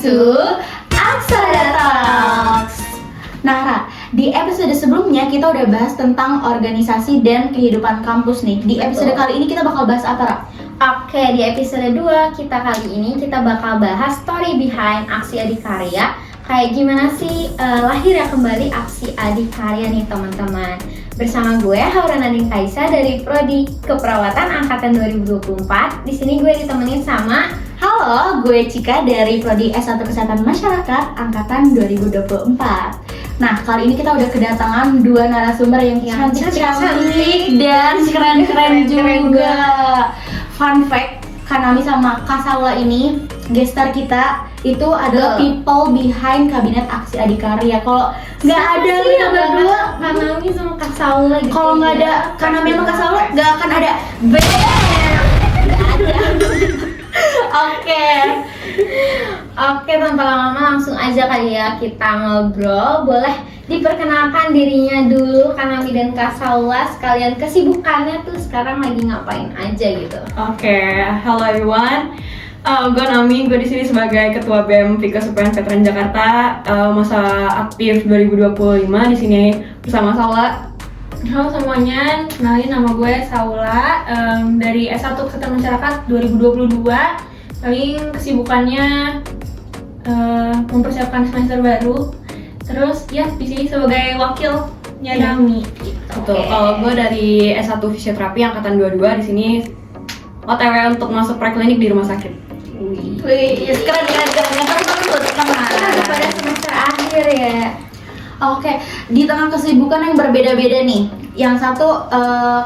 to Aksara Talks. Nah, Ra, di episode sebelumnya kita udah bahas tentang organisasi dan kehidupan kampus nih. Di episode kali ini kita bakal bahas apa, Ra? Oke, di episode 2 kali ini kita bakal bahas story behind Aksi Adikarya. Kayak gimana sih lahirnya kembali Aksi Adikarya nih teman-teman. Bersama gue Haura Nadine Kaisa dari Prodi Keperawatan angkatan 2024. Di sini gue ditemenin sama Halo, gue Cika dari Prodi S1 Kesehatan Masyarakat angkatan 2024. Nah, kali ini kita udah kedatangan dua narasumber yang cantik-cantik dan keren-keren juga. Fun fact, Kanami sama Kak Saula ini gestar kita itu adalah people behind kabinet Aksi Adikarya. Kalau nggak ada mereka berdua, Kanami sama Kak Saula gitu. kalau nggak ada Kanami sama Kak Saula, nggak akan ada Oke, tanpa lama-lama langsung aja kali ya kita ngobrol. Boleh diperkenalkan dirinya dulu Kanami dan Kak Saula, sekalian kesibukannya tuh sekarang lagi ngapain aja gitu. Oke, hello everyone. Gue Nami, gue di sini sebagai ketua BEM Vikas UPN Veteran Jakarta, masa aktif 2025 di sini bersama Saula. Halo semuanya, kenalin nama gue Saula dari S1 Kesehatan Masyarakat 2022. Paling kesibukannya mempersiapkan semester baru. Terus ya di sini sebagai wakilnya Nami. Betul. Kalau gue dari S1 Fisioterapi angkatan 22 di sini OTW untuk masuk preklinik di rumah sakit. Wih, keren. Kita pada semester akhir ya. Oke, di tengah kesibukan yang berbeda-beda nih, yang satu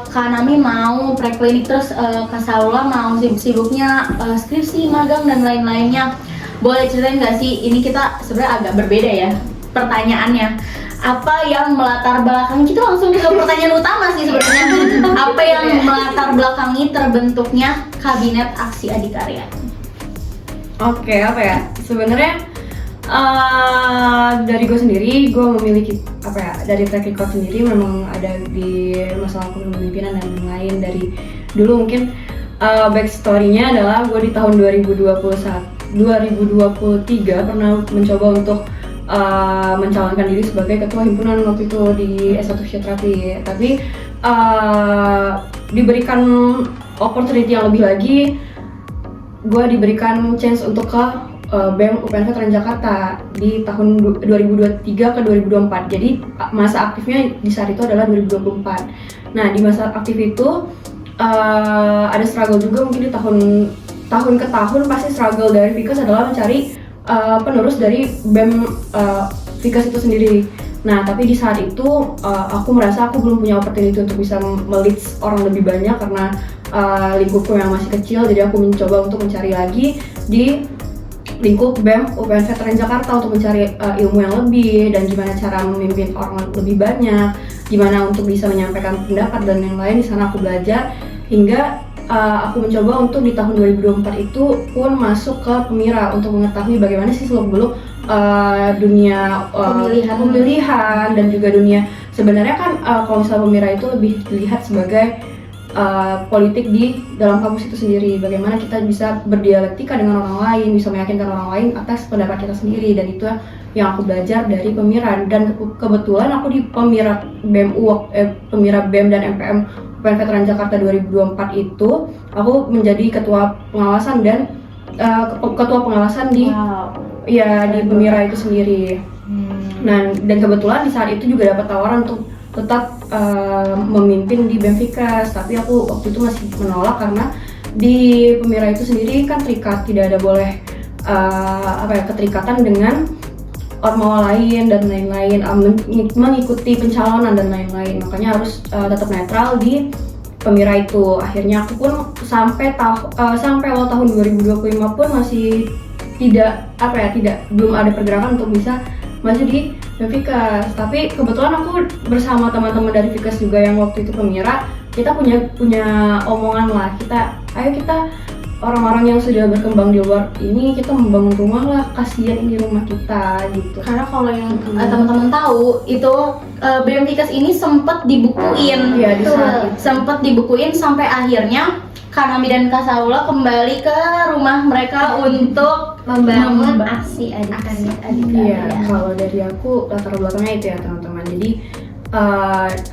Kanami mau preklinik, terus Kak Saula mau sibuk-sibuknya skripsi, magang dan lain-lainnya. Boleh ceritain nggak sih? Ini kita sebenarnya agak berbeda ya pertanyaannya. Apa yang melatar belakangi? Kita langsung ke pertanyaan utama sih sebenarnya. Apa yang melatar belakangi terbentuknya kabinet Aksi Adikarya? Oke, apa ya? Sebenarnya dari gue sendiri, gue memiliki dari track record sendiri memang ada di masalah kepemimpinan dan lain-lain. Dari dulu mungkin backstory-nya adalah gue di tahun 2023 pernah mencoba untuk mencalonkan diri sebagai ketua himpunan waktu itu di S1 Fisioterapi. Tapi diberikan opportunity yang lebih lagi, gue diberikan chance untuk ke BEM UPN Veteran Jakarta di tahun 2023 ke 2024. Jadi masa aktifnya di saat itu adalah 2024. Nah, di masa aktif itu ada struggle juga, mungkin di tahun ke tahun pasti struggle dari Vikas adalah mencari penerus dari BEM Vikas itu sendiri. Nah, tapi di saat itu aku merasa aku belum punya opportunity untuk bisa melead orang lebih banyak karena lingkupku yang masih kecil. Jadi aku mencoba untuk mencari lagi di lingkup BEM UPN Veteran Jakarta untuk mencari ilmu yang lebih dan gimana cara memimpin orang lebih banyak, gimana untuk bisa menyampaikan pendapat dan yang lain. Di sana aku belajar hingga aku mencoba untuk di tahun 2024 itu pun masuk ke Pemira untuk mengetahui bagaimana sih seluk-beluk dunia pemilihan dan juga dunia sebenarnya kan kalau misalnya Pemira itu lebih dilihat sebagai politik di dalam kampus itu sendiri, bagaimana kita bisa berdialektika dengan orang lain, bisa meyakinkan orang lain atas pendapat kita sendiri, dan itu yang aku belajar dari Pemira. Dan kebetulan aku di Pemira BEM dan MPM UPN Veteran Jakarta 2024 itu aku menjadi ketua pengawasan dan ketua pengawasan di di Pemira itu sendiri. Nah, dan kebetulan di saat itu juga dapat tawaran untuk tetap memimpin di BEM Vikas, tapi aku waktu itu masih menolak karena di Pemira itu sendiri kan terikat, tidak ada boleh keterikatan dengan ormawa lain dan lain-lain, mengikuti pencalonan dan lain-lain, makanya harus tetap netral di Pemira itu. Akhirnya aku pun sampai awal tahun 2025 pun masih belum ada pergerakan untuk bisa maju di Vikas. Tapi kebetulan aku bersama teman-teman dari Vikas juga yang waktu itu Pemira, kita punya omongan lah, ayo kita orang-orang yang sudah berkembang di luar ini, kita membangun rumah lah, kasihan ini rumah kita gitu. Karena kalau yang teman-teman tahu itu BEM Vikas ini sempat dibukuin, Iya, di saat itu. sempat dibukuin sampai akhirnya Kanami dan Kak Saula kembali ke rumah mereka untuk Membangun aksi adikarya. Iya, kalau dari aku latar belakangnya itu ya teman-teman. Jadi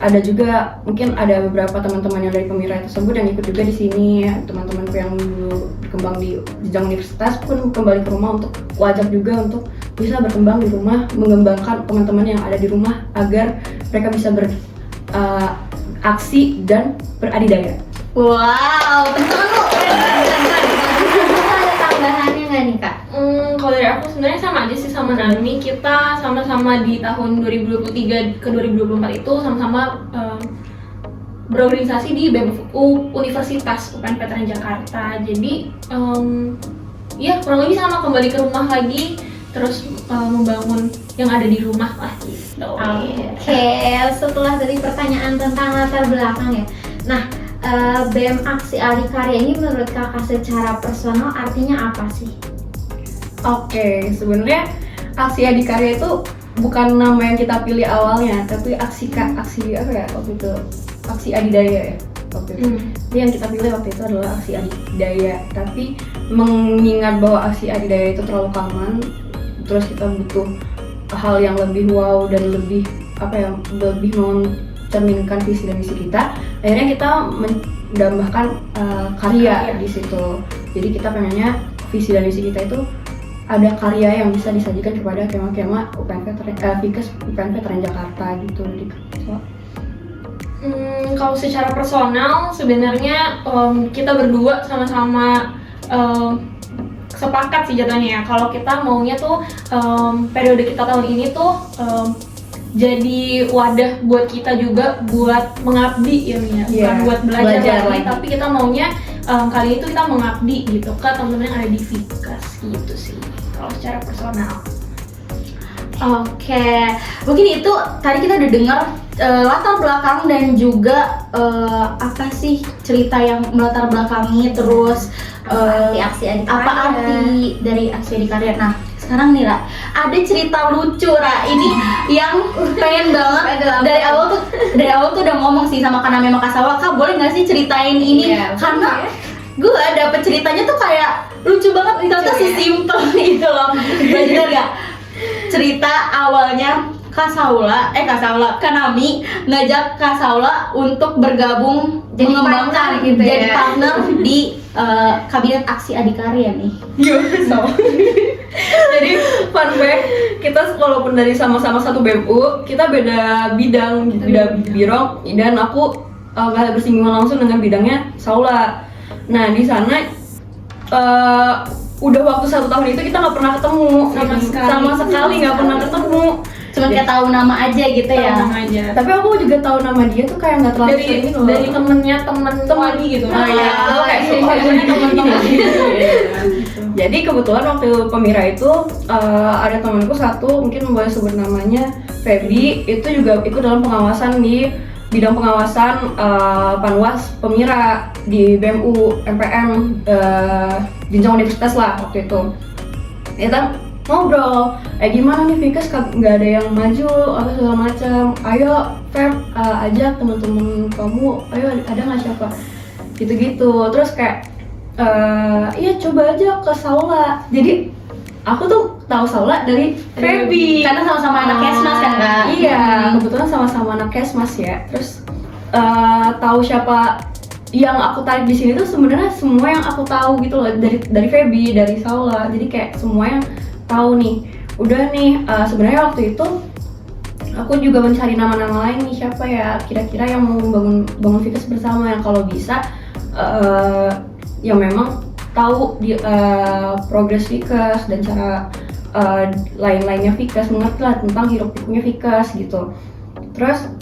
ada juga mungkin ada beberapa teman-teman yang dari Pemira tersebut yang ikut juga di sini. Teman-temanku yang dulu berkembang di jenjang universitas pun kembali ke rumah untuk wajar juga untuk bisa berkembang di rumah, mengembangkan teman-teman yang ada di rumah agar mereka bisa beraksi dan beradidaya. wow, teman-teman lu. Ada tambahannya nggak nih Kak? Kalau dari aku sebenarnya sama aja sih sama Nami. Kita sama-sama di tahun 2023 ke 2024 itu sama-sama berorganisasi di BEM Universitas UPN Veteran Jakarta. Jadi ya kurang lebih sama, kembali ke rumah lagi, terus membangun yang ada di rumah lah gitu. Oke, setelah dari pertanyaan tentang latar belakang ya. Nah, BEM Aksi Adikarya ini menurut Kakak secara personal artinya apa sih? Oke, sebenarnya aksi adikarya itu bukan nama yang kita pilih awalnya, tapi aksi apa ya waktu itu, aksi adidaya ya waktu itu. Jadi yang kita pilih waktu itu adalah aksi adidaya, tapi mengingat bahwa aksi adidaya itu terlalu common, terus kita butuh hal yang lebih wow dan lebih lebih mencerminkan visi dan misi kita. Akhirnya kita menambahkan karya di situ. Jadi kita pengennya visi dan misi kita itu ada karya yang bisa disajikan kepada kema-kema Vikes UPN Veteran Jakarta gitu. Kalau secara personal sebenarnya kita berdua sama-sama sepakat sih jatuhnya ya. Kalau kita maunya tuh periode kita tahun ini tuh jadi wadah buat kita juga buat mengabdi ya Mia, bukan buat belajar lagi, tapi kita maunya kali itu kita mengabdi gitu ke teman-teman yang ada di Vikes gitu sih kalau secara personal. Oke, mungkin itu tadi kita udah dengar latar belakang dan juga apa sih cerita yang melatar belakangi, terus Aksi Adikarya. apa arti dari aksi adikarya. Nah, sekarang nih Ra, ada cerita lucu Ra, ini yang pengen banget dari awal tuh udah ngomong sih sama Kanami sama Kak Sawa, Kak boleh nggak sih ceritain ini? Karena gue dapet ceritanya tuh kayak lucu banget, itu tuh sesimpel gitu loh. Bener gak? Cerita awalnya Kanami ngajak Kak Saula untuk bergabung Jadi mengembangkan partner gitu jadi ya. partner di kabinet aksi adikarya nih. Jadi fun fact, kita walaupun dari sama-sama satu BMU, kita beda bidang, beda biro, dan aku nggak bersinggungan langsung dengan bidangnya Saula. Nah di sana udah waktu 1 tahun itu kita nggak pernah ketemu sama sekali nggak pernah ketemu. Cuma kayak tahu nama aja gitu ya. Tahu nama aja. Tapi aku juga tahu nama dia tuh kayak nggak terlalu sering gitu loh. Dari temen lagi gitu. Oh iya, kayak temen-temen gitu. Jadi kebetulan waktu Pemira itu ada temanku satu, mungkin boleh sebut namanya Feby, itu juga ikut dalam pengawasan di bidang pengawasan Panwas Pemira di BMU MPM jenjang universitas lah waktu itu. Kita ngobrol, gimana nih Vikes nggak ada yang maju apa segala macam. Ayo Feb, ajak teman-teman kamu, ayo ada nggak siapa? Gitu-gitu. Terus kayak iya coba aja ke Saula. Jadi aku tuh tahu Saula dari Feby Karena sama-sama anak Kesmas kan Kak? Iya, kebetulan sama-sama anak Kesmas ya. Terus tahu siapa yang aku tarik di sini tuh sebenarnya semua yang aku tahu gitu loh, dari Feby, dari Saula. Jadi kayak semua yang tahu nih. Udah nih, sebenarnya waktu itu aku juga mencari nama-nama lain nih, siapa ya kira-kira yang mau bangun Vikes bersama, yang kalau bisa yang memang tahu di progres Vikes dan cara lain-lainnya Vikes, mengerti lah tentang hiruk pikuknya Vikes gitu. Terus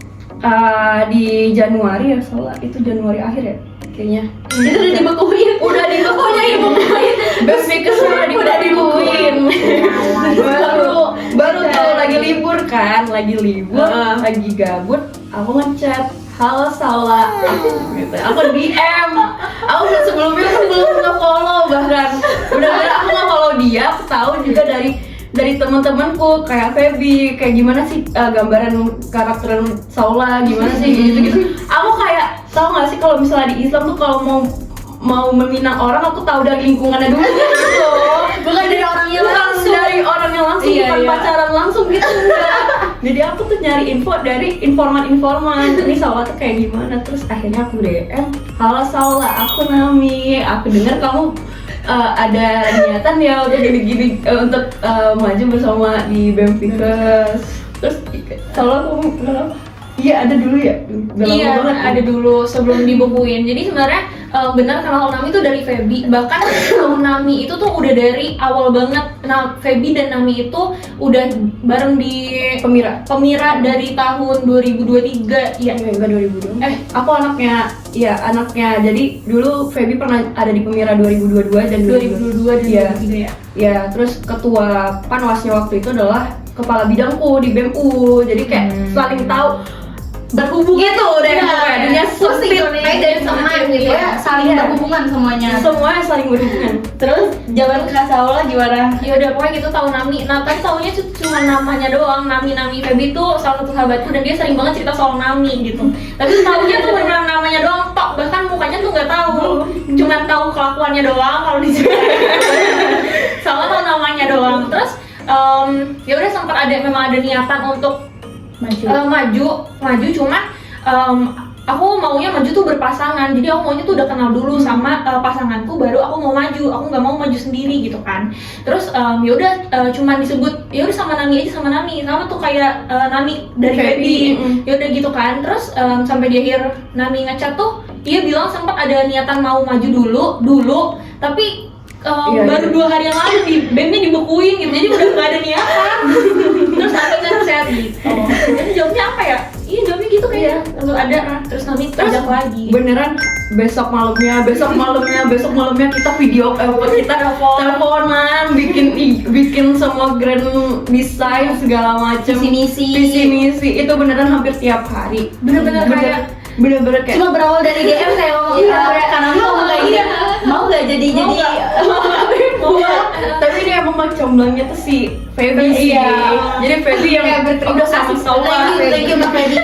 di Januari ya, Salah itu Januari akhir ya kayaknya. Itu udah dibekuin. Udah dibekuin. BEM Vikes udah dibekuin. baru tuh lagi libur kan, lagi gabut, aku ngechat, halo Saula, gitu. Aku DM, aku sebelumnya belum nge-follow, bahkan benar-benar aku nge-follow dia. Aku tahu juga dari teman-temanku kayak Feby, kayak gimana sih gambaran karakter Saula, gimana sih gitu-gitu. Aku kayak tahu nggak sih kalau misalnya di Islam tuh kalau mau mau meminang orang aku tahu dari lingkungannya dulu gitu. Bukan dari orangnya Bukan langsung. dari orangnya langsung, Iya, bukan iya. pacaran langsung gitu enggak. Jadi aku tuh nyari info dari informan-informan. Ini Saula tuh kayak gimana, terus akhirnya aku DM, halo Saula, aku Nami, aku dengar kamu ada niatan ya untuk gini-gini untuk maju bersama di BEM Fikes. Terus Saula kamu kenapa? Iya ada dulu ya? Udah lama Iya, banget. ada dulu sebelum dibukuin. Jadi sebenarnya benar kenal Nami itu dari Feby. Bahkan Nami itu tuh udah dari awal banget. Nah, Feby dan Nami itu udah bareng di Pemira dari tahun 2023. Iya. Enggak 2002. Aku anaknya. Jadi dulu Feby pernah ada di Pemira 2022 dan 2022 dan Iya. 2023 ya. Ya, terus ketua panwasnya waktu itu adalah kepala bidangku di BEMU. Jadi kayak saling tahu berhubungan Gitu deh, pokoknya. Dunia sempit Kayak teman gitu ya. Saling berhubungan semuanya. semuanya saling berhubungan. Terus zaman Kak Saula gimana? Ya udah pokoknya gitu tahu Nami. Nah, tapi taunya cuma namanya doang. Nami Feby tuh salah satu sahabatku dan dia sering banget cerita soal Nami gitu. Tapi taunya tuh benar namanya doang, tok. Bahkan mukanya tuh nggak tahu. Cuma tahu kelakuannya doang kalau di sama tahu namanya doang. Terus ya udah sempat memang ada niatan untuk maju cuman aku maunya maju tuh berpasangan, jadi aku maunya tuh udah kenal dulu sama pasanganku baru aku mau maju, aku nggak mau maju sendiri gitu kan. Terus ya udah cuman disebut ya udah sama Nami tuh kayak Nami dari Feby, ya udah gitu kan. Terus sampai di akhir Nami ngechat tuh dia bilang sempat ada niatan mau maju dulu tapi baru 2 hari yang lalu di BEM-nya dibukuin gitu, jadi udah nggak ada niatan. Terus Nami ngechat gitu. Jadi jawabnya apa ya? Iya jawabnya gitu kayaknya. Lalu ada terus Nami ajak lagi. Beneran besok malamnya kita video kita teleponan, bikin semua grand design segala macam. Visi misi itu beneran hampir tiap hari. Bener-bener kayak kayak Cuma berawal dari DM kayak ngomong karena ngomong kayak gini, mau gak jadi tapi ini emang macomblangnya tuh si Feby sih. Jadi Feby yang udah sama Saula. Thank you Mbak Feby.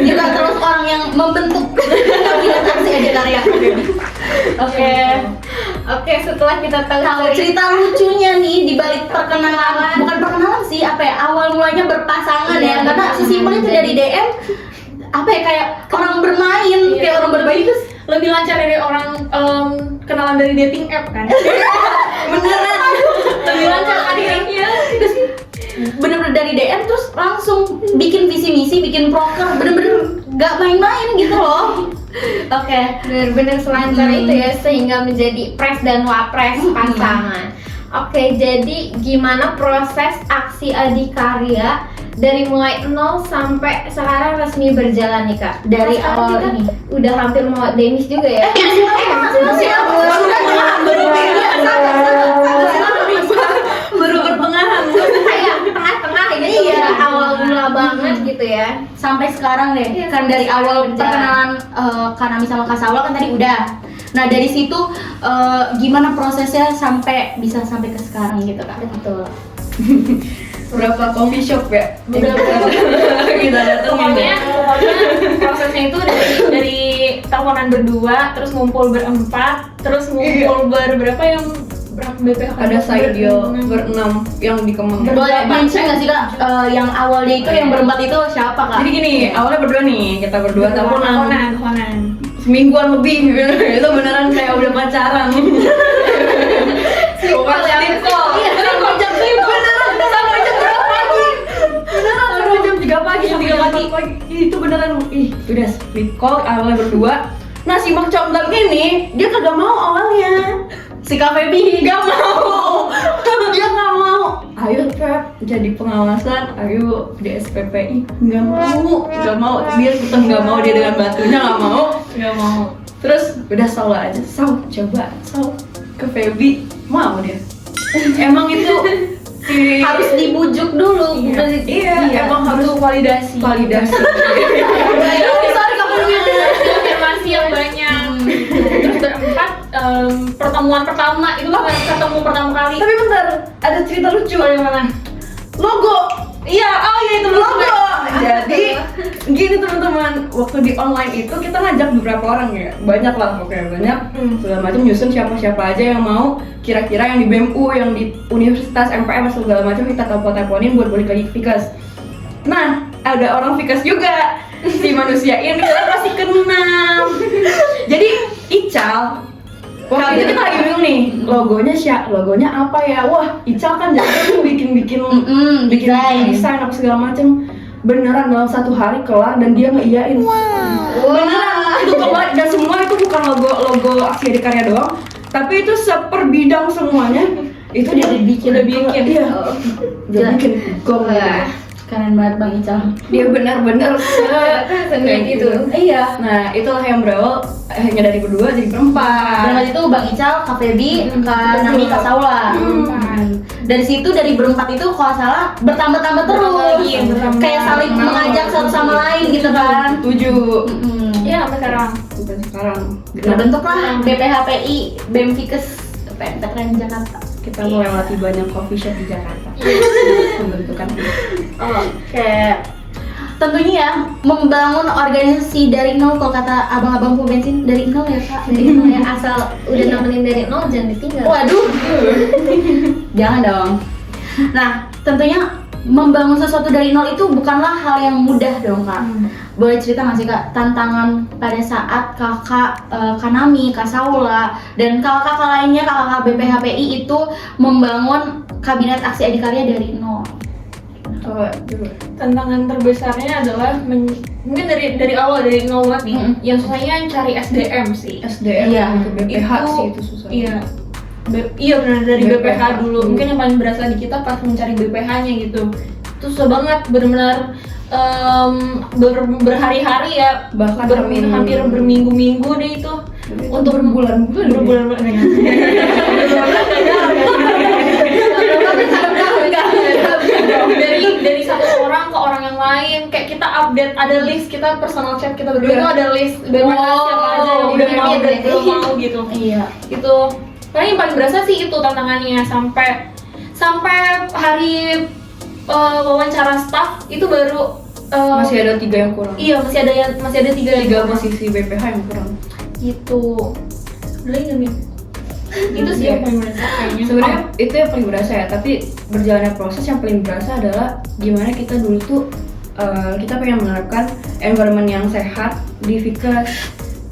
Juga terus orang yang membentuk kabinet aksi Adikarya. Oke, setelah kita tahu Cerita lucunya nih di balik perkenalan, bukan perkenalan sih, awal mulanya berpasangan ya, karena sesimpel itu dari DM kayak orang bermain, kayak orang bermain terus lebih lancar dari orang kenalan dari dating app kan. beneran Lebih lancar akhirnya. bener-bener dari DM terus langsung bikin visi misi, bikin proker, bener-bener gak main-main gitu loh. benar-benar selancar itu ya sehingga menjadi pres dan wapres pasangan. Oke, jadi gimana proses aksi Adikarya dari mulai 0 sampai sekarang resmi berjalan nih Kak? Dari Sekarang awal kita ini udah hampir mau demis juga ya? baru pertengahan Kayak tengah-tengah gitu ya, awal mula banget gitu ya. sampai sekarang deh. Iya, Kan dari sampai awal berjalan. perkenalan Kak Nami sama Kak Saula kan tadi udah. Nah dari situ gimana prosesnya sampai bisa sampai ke sekarang gitu Kak? Betul. Berapa coffee shop ya? Udah Kita datengin pokoknya prosesnya itu dari teleponan berdua, terus ngumpul berempat, terus ngumpul berberapa yang BPH ada side deal berenam yang di Kemang. Boleh mention nggak sih Kak yang awalnya itu yang berempat itu siapa Kak? Jadi gini, awalnya berdua nih, kita berdua teleponan teleponan. semingguan lebih. Itu beneran kayak udah pacaran. Sleep call. Iya, Sampai jam 5 beneran sampai jam berapa pagi? Beneran sampai jam 3 pagi, jam 3 pagi. Itu beneran udah split call awalnya berdua. Nah si Mak Comblang ini dia kagak mau awalnya. Si Kak Feby Gak mau. Dia gak mau. Ayo Feb jadi pengawasan, ayo di SPPI. Gak mau. Dia tetap gak mau, dia dengan batunya gak mau. Terus udah Saula aja, coba ke Feby, mau dia. Emang itu harus dibujuk dulu. Iya, emang harus validasi. Sorry kamu Afirmasi yang banyak. Terus berempat pertemuan pertama itu kan ketemu pertama kali. Tapi bentar, ada cerita lucu. Bagaimana? Logo. Iya, itu logo. Jadi gini teman-teman. zaman waktu di online itu kita ngajak beberapa orang ya, banyak lah pokoknya banyak segala macam nyusun siapa aja yang mau kira-kira yang di BMU, yang di Universitas MPM segala macam kita telepon-teleponin buat balik lagi ke Fikas. Nah ada orang Fikas juga si manusia ini kita pasti kenal. Jadi Ical waktu itu kita lagi bingung nih logonya apa ya, wah Ical kan jago bikin desain apa segala macam. Beneran dalam 1 hari kelar dan dia ngeiyain. Beneran itu kelar dan semua itu bukan logo Aksi Adikarya doang, tapi itu seperbidang semuanya itu dia udah bikin dia bikin gong. Keren banget Bang Ical. Dia benar-benar kayak gitu. Iya. Nah itulah yang berawal hanya dari berdua jadi berempat. Dan waktu itu Bang Ical, Kak Feby, Kak Nami, Kak Saula. Dari situ dari berempat itu kalau salah bertambah terus. Kayak saling mengajak satu sama lain gitu kan. 7. Iya, sampai sekarang. Sampai sekarang. Terbentuklah BPHPI BEM Fikes Veteran Jakarta. Kita melewati banyak coffee shop di Jakarta. Pembentukan. Oke. Tentunya ya membangun organisasi dari nol, kalau kata abang-abang pom bensin dari nol ya Kak. Dari nol ya, asal udah nemenin dari nol jangan ditinggal. Waduh. Jangan dong. Nah, tentunya membangun sesuatu dari nol itu bukanlah hal yang mudah dong Kak. Boleh cerita nggak sih Kak tantangan pada saat kakak Kanami, Kak Saula, dan kakak-kakak lainnya, kakak BPHPI itu membangun kabinet aksi adikarya dari nol? Tantangan terbesarnya adalah mungkin dari awal dari nol banget nih. Yang susahnya cari SDM sih. SDM Iya. untuk BPH sih itu susah. Iya. Iya benar dari BPH BPH dulu. Mungkin yang paling berasa di kita pas mencari BPH-nya gitu. Itu susah banget, benar-benar berhari-hari ya, Bahkan hampir berminggu-minggu deh itu. Untuk berbulan-bulan. Dari satu orang ke orang yang lain, kayak kita update, ada list kita personal chat kita berdua itu ada list BPH siapa aja yang udah mau belum mau gitu. Iya. Itu paling yang paling berasa sih itu tantangannya sampai hari wawancara staff itu baru masih ada 3 yang kurang. Iya, masih ada 3 yang posisi BPH yang kurang. Itu udah nggak nih? Itu sih yang paling berasa kayaknya. Sebenarnya itu yang paling berasa ya, tapi berjalannya proses yang paling berasa adalah gimana kita dulu tuh kita pengen menerapkan environment yang sehat di Fikas.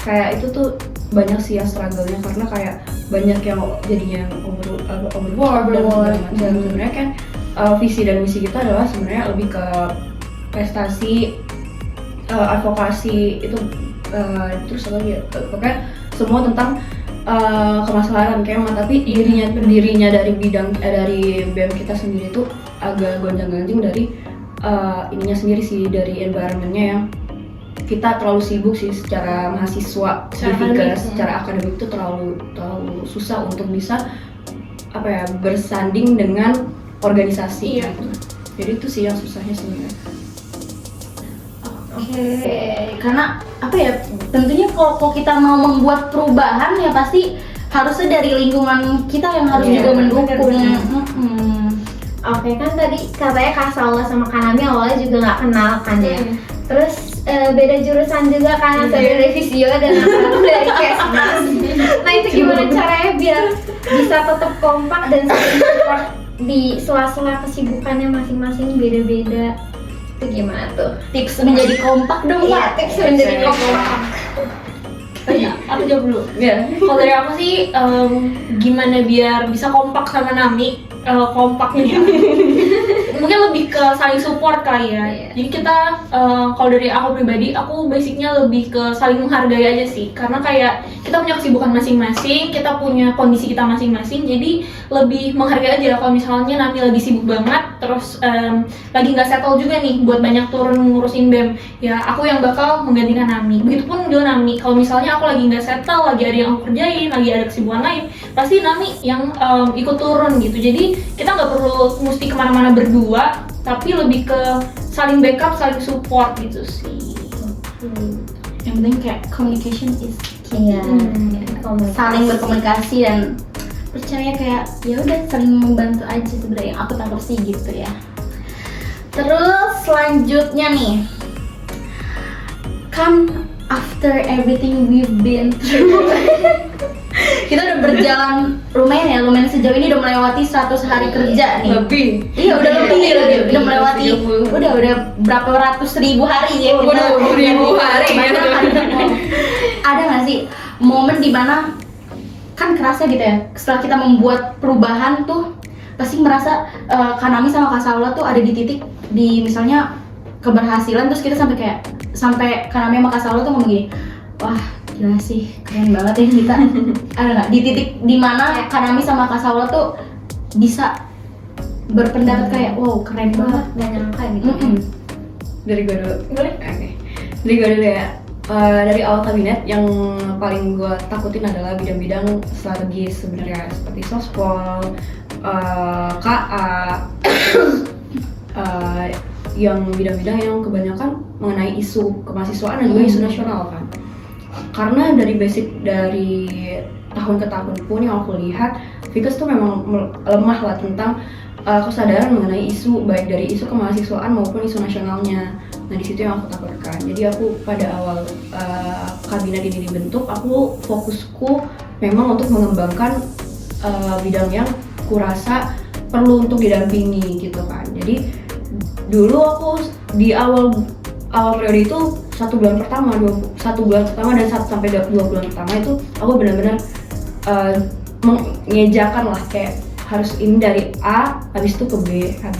Kayak itu tuh banyak sih yang struggle-nya karena kayak banyak yang jadinya overwork dan sebenarnya kan visi dan misi kita adalah sebenarnya lebih ke prestasi, advokasi itu terus apa lagi ya, pokoknya semua tentang kemaslahatan kemah, tapi dirinya dari bidang dari BEM kita sendiri tuh agak gonjang-ganjing dari ininya sendiri sih, dari environment-nya yang kita terlalu sibuk sih secara mahasiswa di Fikas, secara akademik itu terlalu susah untuk bisa apa ya bersanding dengan organisasi. Iya. Gitu. Jadi itu sih yang susahnya sebenarnya. Oke, karena apa ya? Tentunya kalau kita mau membuat perubahan ya pasti harusnya dari lingkungan kita yang harus juga mendukung. Oke, kan tadi katanya Kak Saula sama Kak Nami awalnya juga nggak kenal kan ya. Terus beda jurusan juga kan, satu dari Visio dan satu dari Kesmas. Nah itu gimana caranya biar bisa tetap kompak dan saling support di sela-sela kesibukannya masing-masing beda-beda? Itu gimana tuh? Tips menjadi kompak dong Iya, Kak. tips menjadi kompak. Aku jawab dulu. Iya. Kalau dari aku sih gimana biar bisa kompak sama Nami, kompaknya ya. Mungkin lebih ke saling support kali ya. Jadi kita kalau dari aku pribadi, aku basicnya lebih ke saling menghargai aja sih. Karena kayak kita punya kesibukan masing-masing, kita punya kondisi kita masing-masing. Jadi lebih menghargai aja. Kalau misalnya Nami lagi sibuk banget, terus lagi nggak settle juga nih buat banyak turun ngurusin BEM, ya aku yang bakal menggantikan Nami. Begitupun juga Nami. Kalau misalnya aku lagi nggak settle, lagi ada yang aku kerjain, lagi ada kesibukan lain, pasti Nami yang ikut turun gitu. Jadi kita nggak perlu mesti kemana-mana berdua, tapi lebih ke saling backup, saling support gitu sih. Yang penting kayak communication is Iya. saling berkomunikasi dan percaya kayak ya udah saling membantu aja sebenarnya, yang aku tangkap sih gitu ya. Terus selanjutnya nih, kan after everything we've been through kita udah berjalan lumayan sejauh ini udah melewati 100 hari kerja nih. Lebih. Iya udah lebih. Udah melewati 30. udah berapa ratus ribu hari ya kita. Udah ribu hari ya. Banyak kan. Ada nggak sih momen dimana kan kerasa gitu ya setelah kita membuat perubahan tuh pasti merasa Kanami sama Kak Saula tuh ada di titik di misalnya keberhasilan terus kita sampai Kanami sama Kak Saula tuh ngomong gini, wah gila sih keren banget ya kita. Ada nggak di titik dimana Kanami sama Kak Saula tuh bisa berpendapat kayak wow keren banget. Gak nyangka gitu. Dari gue dulu. Boleh? Oke. Dari gue dulu ya. Dari awal kabinet yang paling gue takutin adalah bidang-bidang strategis sebenarnya seperti sospol, KA, yang bidang-bidang yang kebanyakan mengenai isu kemahasiswaan dan juga isu nasional kan. Karena dari basic dari tahun ke tahun pun yang aku lihat, Fikes tuh memang lemah lah tentang kesadaran mengenai isu baik dari isu kemahasiswaan maupun isu nasionalnya. Nah di situ yang aku takutkan. Jadi aku pada awal kabinet ini dibentuk, aku fokusku memang untuk mengembangkan bidang yang kurasa perlu untuk didampingi gitu kan. Jadi dulu aku di awal periode itu 1 bulan pertama dan 1 sampai 2 bulan pertama itu aku benar-benar mengejakan lah kayak harus ini dari A, habis itu ke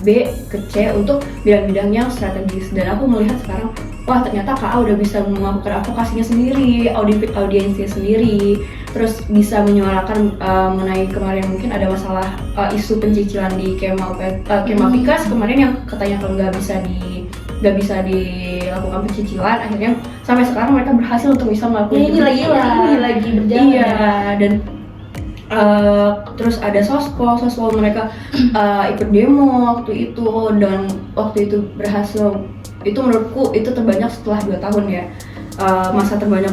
B ke C untuk bidang-bidang yang strategis. Dan aku melihat sekarang, wah ternyata KA udah bisa melakukan advokasinya sendiri, audiensnya sendiri, terus bisa menyuarakan mengenai kemarin mungkin ada masalah isu pencicilan di Kema Fikes kemarin yang katanya kalau nggak bisa dilakukan pencicilan, akhirnya sampai sekarang mereka berhasil untuk bisa melakukan ini lagi berjalan. Iya, dan terus ada sospol mereka ikut demo waktu itu, dan waktu itu berhasil. Itu menurutku itu terbanyak setelah 2 tahun ya, masa terbanyak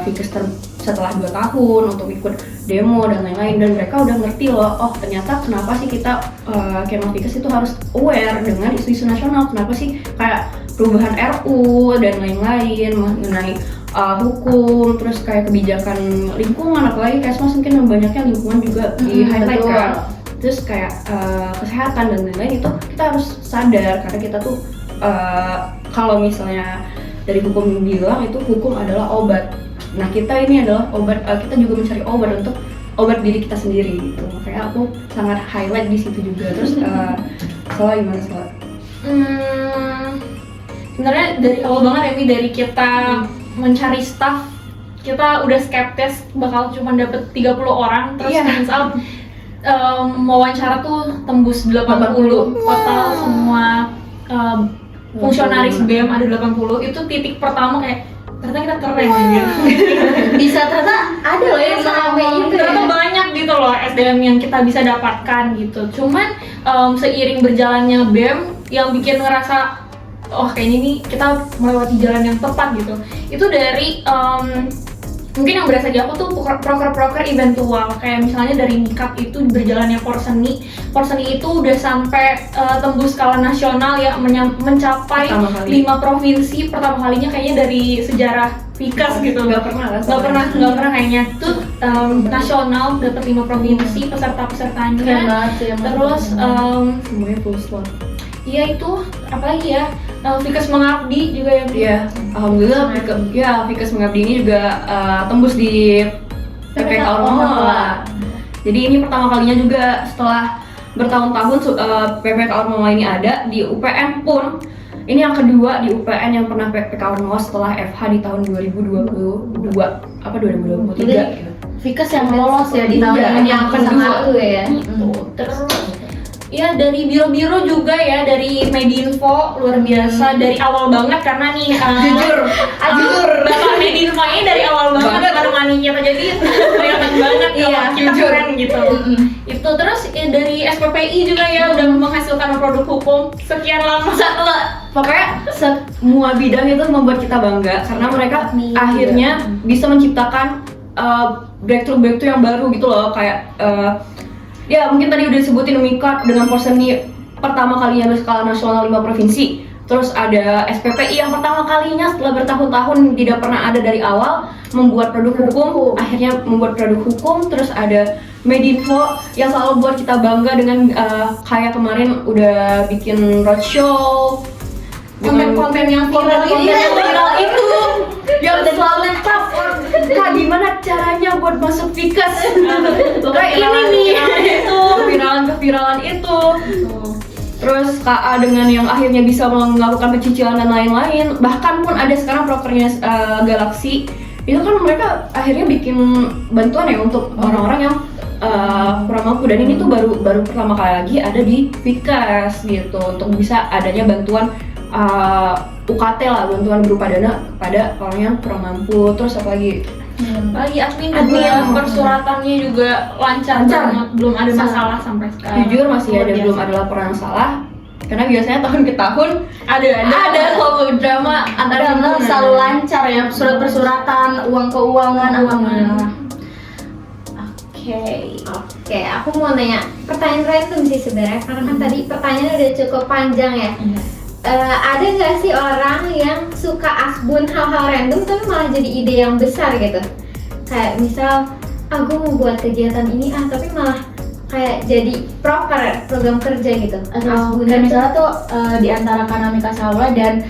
Fikes setelah 2 tahun untuk ikut demo dan lain-lain. Dan mereka udah ngerti loh, oh ternyata kenapa sih kita Kema Fikes itu harus aware dengan isu-isu nasional, kenapa sih kayak perubahan RU dan lain-lain mengenai hukum, terus kayak kebijakan lingkungan, apalagi Kesmas mungkin banyaknya lingkungan juga di highlight kan. Terus kayak kesehatan dan lain-lain itu kita harus sadar karena kita tuh kalau misalnya dari hukum bilang itu hukum adalah obat. Nah kita ini adalah obat, kita juga mencari obat untuk obat diri kita sendiri gitu. Makanya aku sangat highlight di situ juga. Terus Salah gimana Salah? Sebenarnya dari awal banget ya Mi, dari kita mencari staff kita udah skeptis bakal cuma dapet 30 orang, terus turns out wawancara tuh tembus 80 total semua fungsionaris BEM ada 80. Itu titik pertama kayak ternyata kita keren gitu. Bisa ternyata ada loh yang sampai itu. Ternyata banyak gitu loh SDM yang kita bisa dapatkan gitu. Cuman seiring berjalannya BEM yang bikin ngerasa oh kayaknya ini kita melewati jalan yang tepat gitu. Itu dari mungkin yang berasa di aku tuh proker-proker eventual, kayak misalnya dari Nikap itu berjalannya Porseni itu udah sampai tembus skala nasional ya, mencapai 5 provinsi pertama kalinya kayaknya dari sejarah Fikes gitu. Nggak pernah kayaknya tuh nasional dapat 5 provinsi pesertanya. Terus semuanya full slot. iya itu apalagi ya, Fikes Mengabdi juga ya. Iya, alhamdulillah Fikes Mengabdi ini juga tembus di PPK Ormala. Jadi ini pertama kalinya juga setelah bertahun-tahun PPK Ormala ini ada di UPN pun. Ini yang kedua di UPN yang pernah PPK Ormala setelah FH di tahun 2022 apa 2023 gitu. Fikes yang lolos ya di tahun yang kedua ya. Terus ya dari biro-biro juga ya, dari Medinfo luar biasa dari awal banget karena nih jujur Bapak Medinfo ini dari awal banget menemani kita, jadi kelihatan banget kalau kita keren gitu. Itu terus ya, dari SPPI juga ya udah menghasilkan produk hukum sekian lama. Pokoknya semua bidang itu membuat kita bangga karena mereka akhirnya bisa menciptakan breakthrough yang baru gitu loh, kayak ya mungkin tadi udah disebutin Mikap dengan Porseni pertama kalinya berskala nasional 5 provinsi. Terus ada SPPI yang pertama kalinya setelah bertahun-tahun tidak pernah ada dari awal membuat produk hukum, akhirnya membuat produk hukum. Terus ada Medinfo yang selalu buat kita bangga dengan kayak kemarin udah bikin roadshow, konten-konten yang viral itu yang selalu lengkap. Kak, gimana caranya buat masuk Fikas? Kayak ini nih, keviralan itu. Terus KA dengan yang akhirnya bisa melakukan pencicilan dan lain-lain. Bahkan pun ada sekarang prokernya Galaxy. Itu kan mereka akhirnya bikin bantuan ya untuk orang-orang yang kurang mampu, dan ini tuh baru pertama kali lagi ada di Fikas gitu, untuk bisa adanya bantuan UKT lah, bantuan berupa dana kepada orang yang kurang mampu. Terus apa lagi? Admin juga, persyaratannya juga lancar banget, belum ada masalah sampai sekarang. Jujur masih belum ada laporan yang salah, karena biasanya tahun ke tahun ada selalu drama antara himpunan. Selalu lancar ya, surat persuratan, uang keuangan, Oke, aku mau nanya pertanyaan random sih sebenarnya, karena kan tadi pertanyaannya udah cukup panjang ya. Ada nggak sih orang yang suka asbun hal-hal random tapi malah jadi ide yang besar gitu? Kayak misal, aku mau buat kegiatan ini tapi malah kayak jadi proper program kerja gitu. Atau dan misalnya tuh di antara Kanami Kasaula dan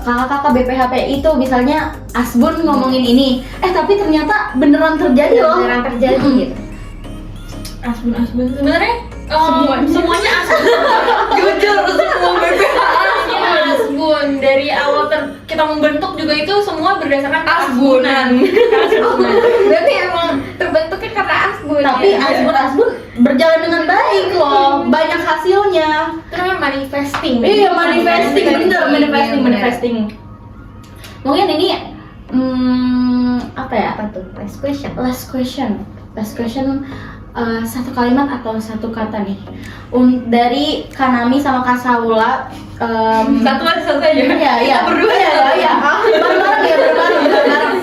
kakak-kakak BPHP itu misalnya asbun ngomongin ini, tapi ternyata beneran terjadi loh. Beneran terjadi gitu. Asbun sebenarnya semuanya asbun. Jujur, semua BPH asbun dari awal kita membentuk juga itu semua berdasarkan asbunan. Berarti emang terbentuknya karena asbun. Tapi ya? asbun berjalan dengan baik loh, banyak hasilnya. Itu namanya manifesting. Iya, manifesting, bener, manifesting. Mungkin ini apa ya? Apa tuh? Last question. Last question, satu kalimat atau satu kata nih dari Kanami sama Kasaula. Satu saja. Iya. Berdua ya. Bareng.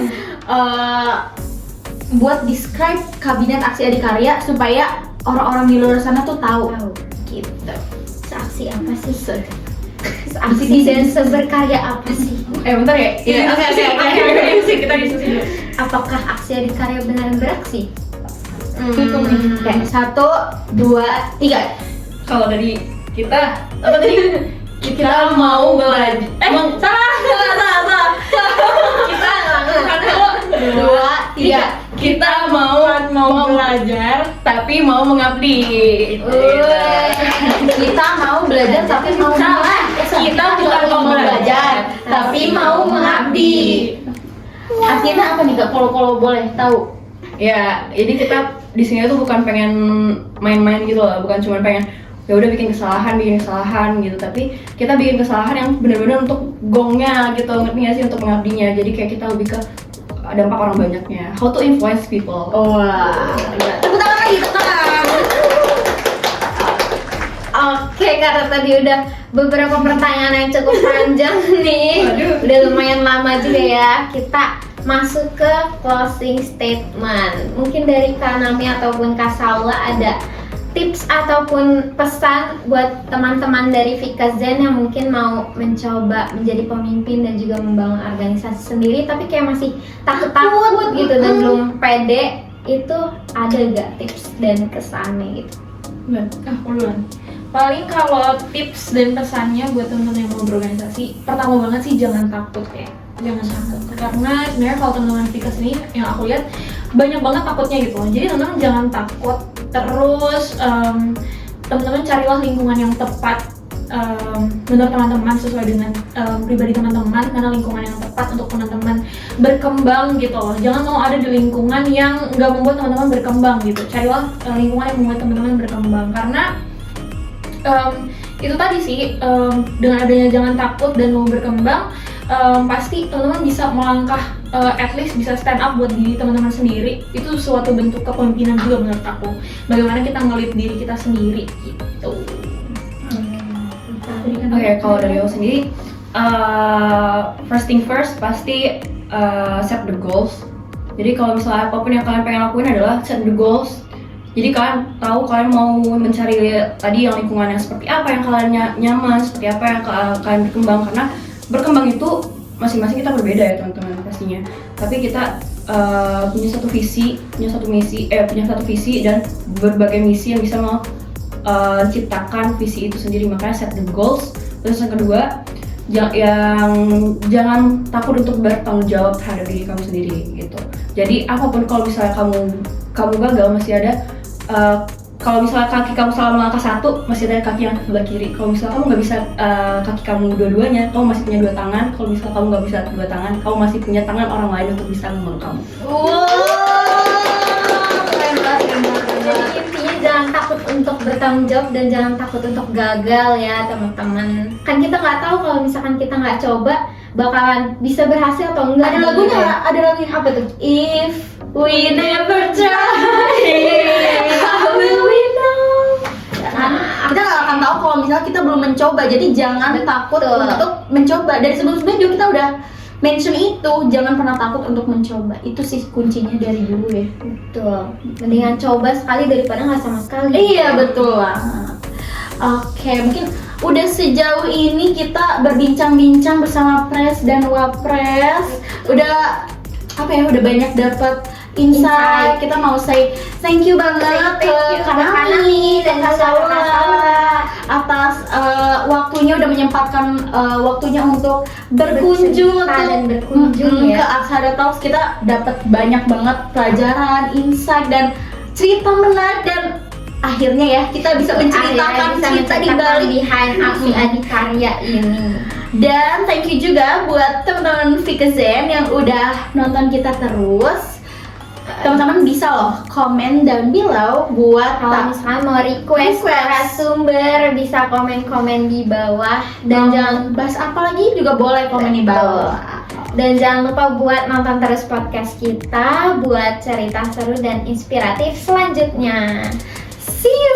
Buat describe kabinet aksi adikarya supaya orang-orang di luar sana tuh tahu. Gitu. Seaksi apa sih? Seaksi dan seberkarya apa sih? Bentar ya. Oke, kita diskusi dulu. Apakah aksi adikarya benar beraksi? Oke, 1, 2, 3. Kalau dari kita apa tadi? Kita mau belajar. Salah. Kita langsung 2, 3. Kita mau belajar tapi mau mengabdi. Kita mau belajar tapi mau Kita bukan mau belajar tapi mau mengabdi. Artinya apa nih Kak? Kalau boleh tahu? Ya, jadi kita di sini tuh bukan pengen main-main gitu loh, bukan cuma pengen ya udah bikin kesalahan gitu, tapi kita bikin kesalahan yang benar-benar untuk gongnya gitu, ngerti nggak sih, untuk mengabdinya. Jadi kayak kita lebih ke dampak orang banyaknya, how to influence people. Wah, tepuk tangan lagi, tepuk tangan. Oke, karena tadi udah beberapa pertanyaan yang cukup panjang nih. Udah lumayan lama juga ya. Kita masuk ke closing statement. Mungkin dari Kanami ataupun Kasaula ada tips ataupun pesan buat teman-teman dari Fikas Zen yang mungkin mau mencoba menjadi pemimpin dan juga membangun organisasi sendiri tapi kayak masih takut gitu dan belum pede. Itu ada gak tips dan kesannya gitu? Ulan. Paling kalau tips dan pesannya buat teman-teman yang mau berorganisasi, pertama banget sih jangan takut ya. Jangan takut, karena sebenarnya kalau teman-teman Fikas ini yang aku lihat banyak banget takutnya gitu loh. Jadi teman-teman jangan takut, terus teman-teman carilah lingkungan yang tepat menurut teman-teman, sesuai dengan pribadi teman-teman, karena lingkungan yang tepat untuk teman-teman berkembang gitu loh. Jangan mau ada di lingkungan yang nggak membuat teman-teman berkembang gitu. Carilah lingkungan yang membuat teman-teman berkembang, karena itu tadi sih, dengan adanya jangan takut dan mau berkembang, pasti teman-teman bisa melangkah, at least bisa stand up buat diri teman-teman sendiri. Itu suatu bentuk kepemimpinan juga menurut aku. Bagaimana kita nge-lead diri kita sendiri gitu. Oke, kalau dari aku sendiri, first thing first pasti set the goals. Jadi kalau misalnya apapun yang kalian pengen lakuin adalah set the goals, Jadi kalian tahu kalian mau mencari tadi yang lingkungan yang seperti apa yang kalian nyaman, seperti apa yang kalian berkembang, karena berkembang itu masing-masing kita berbeda ya teman-teman pastinya. Tapi kita punya satu visi, punya satu visi dan berbagai misi yang bisa menciptakan visi itu sendiri. Makanya set the goals. Terus yang kedua, jangan takut untuk bertanggung jawab terhadap diri kamu sendiri gitu. Jadi apapun, kalau misalnya kamu gagal, masih ada kalau misalnya kaki kamu salah melangkah satu, masih ada kaki yang sebelah kiri. Kalau misalnya kamu nggak bisa kaki kamu dua-duanya, kamu masih punya 2 tangan. Kalau misalnya kamu nggak bisa 2 tangan, kamu masih punya tangan orang lain untuk bisa memeluk kamu. Keren banget. Jadi intinya jangan takut untuk bertanggung jawab dan jangan takut untuk gagal ya teman-teman. Kan kita nggak tahu kalau misalkan kita nggak coba bakalan bisa berhasil atau enggak. Ada lagunya nggak? Ada lagunya apa tuh? If we never try, how will we know? Kita nggak akan tahu kalau misalnya kita belum mencoba. Jadi jangan takut untuk mencoba. Dari sebelum-sebelumnya juga kita udah mention itu, jangan pernah takut untuk mencoba. Itu sih kuncinya dari dulu ya. Betul. Mendingan coba sekali daripada nggak sama sekali. Iya betul lah. Oke, mungkin udah sejauh ini kita berbincang-bincang bersama Pres dan Wapres. Udah udah banyak dapat insight. Kita mau say thank you banget ke Kak Nami dan Kak Saula atas waktunya, udah menyempatkan waktunya untuk berkunjung dan berkunjung ke ya. Aksara Talks. Kita dapat banyak banget pelajaran, insight dan cerita menarik, dan akhirnya ya kita bisa menceritakan cerita di balik behind aksi Adikarya ini. Dan thank you juga buat teman-teman Vikazen yang udah nonton kita terus. Teman-teman bisa loh komen down below buat Kalau misalnya mau request narasumber bisa komen-komen di bawah dan jangan bahas apa lagi juga boleh komen di bawah. Dan jangan lupa buat nonton terus podcast kita buat cerita seru dan inspiratif selanjutnya. See you.